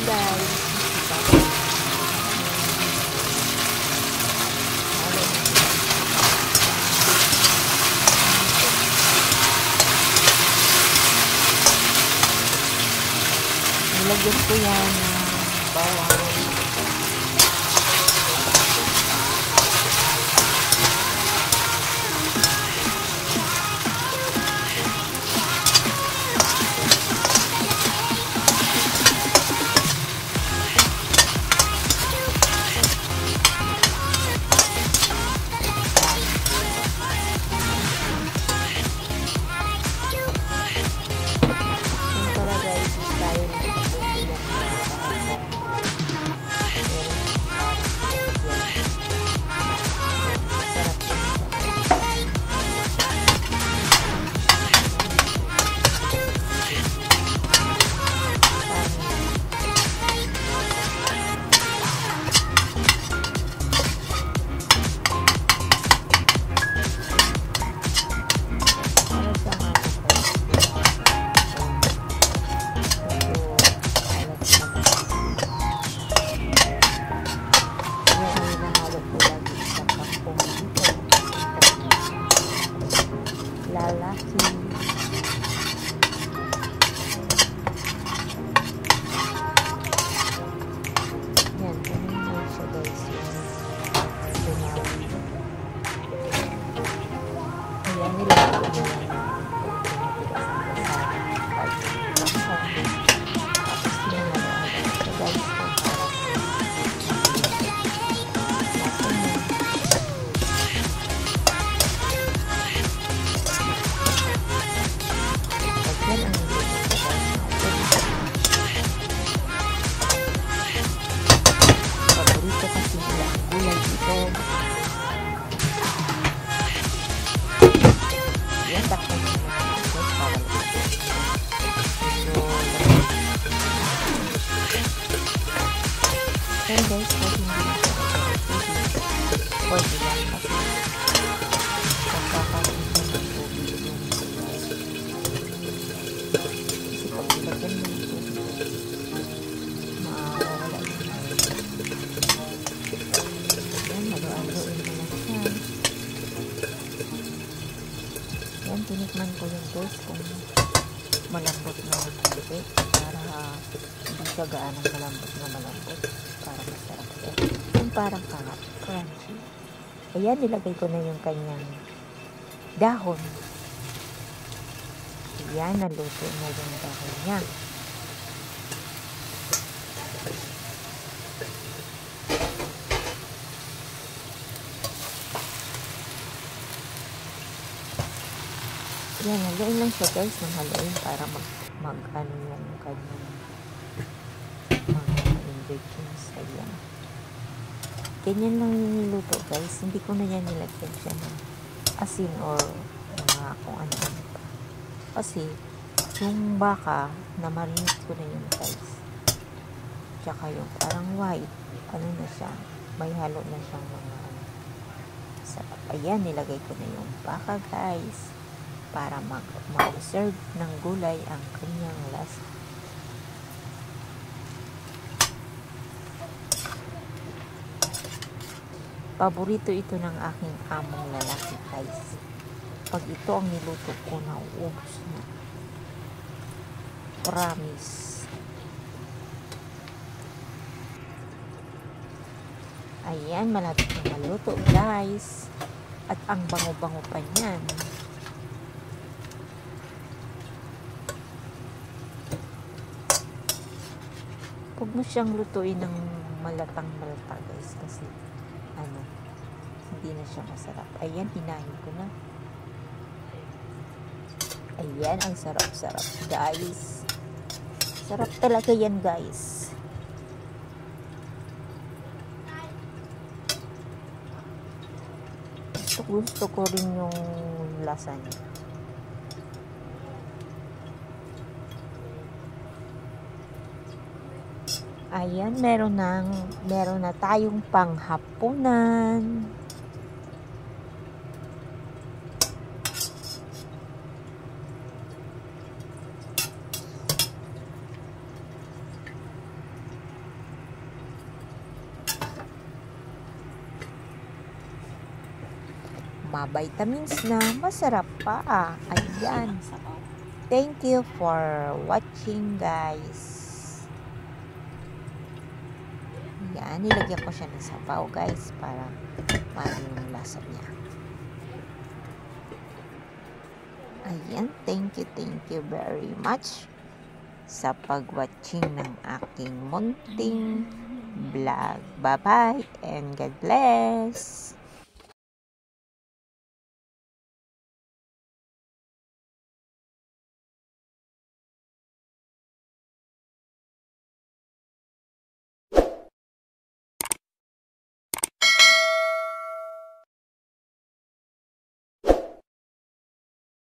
guys. Nilagyan ko yan ng bawang. Lalaki. Yan, ganun mo siya guys. Ayan, nilagay ko na lang. Pero guys, pwede lang kasi pagkakaroon na ng tubig yung kasi pag ilagyan mo yung tubig mawawala yung yan, mag-aaloin mo lang siya. Yan, tinikman ko yung guys kung malambot na yung tubig para hindi siya gaanang malambot para masarap siya. Yung parang crunchy. Ayan, nilagay ko na yung kanyang dahon. Ayan, naluto na yung dahon niya. Ayan, haluin lang siya guys, nang haluin para mag-ano yung kanyang ingredients. Ayan. Ganyan lang yung niluto guys. Hindi ko na yan nilagyan siya ng asin or mga kung ano-ano pa. Kasi yung baka na marinate ko na yun guys. Tsaka yung parang white. Ano na siya. May halo na siyang mga sarap. Ayan, nilagay ko na yung baka guys. Para ma-observe ng gulay ang kanyang lasa. Paborito ito ng aking among lalaki guys. Pag ito ang niluto ko, nauubos na. Promise. Ayan, malapit na maluto guys. At ang bango-bango pa niyan. Huwag mo siyang lutuin ng malatang-malata guys. Kasi hindi na siya masarap. Ayan, hinahin ko na. Ayan, ang sarap-sarap guys. Sarap talaga yan guys. Gusto ko rin yung lasa niya. Ayan, meron na tayong panghapunan. ma-vitamins na, masarap pa. Ayan. Thank you for watching, guys. Ayan, nilagyan ko siya ng sabaw, guys, para maano yung lasa niya. Ayan, thank you very much sa pag-watching ng aking munting vlog. Bye-bye and God bless!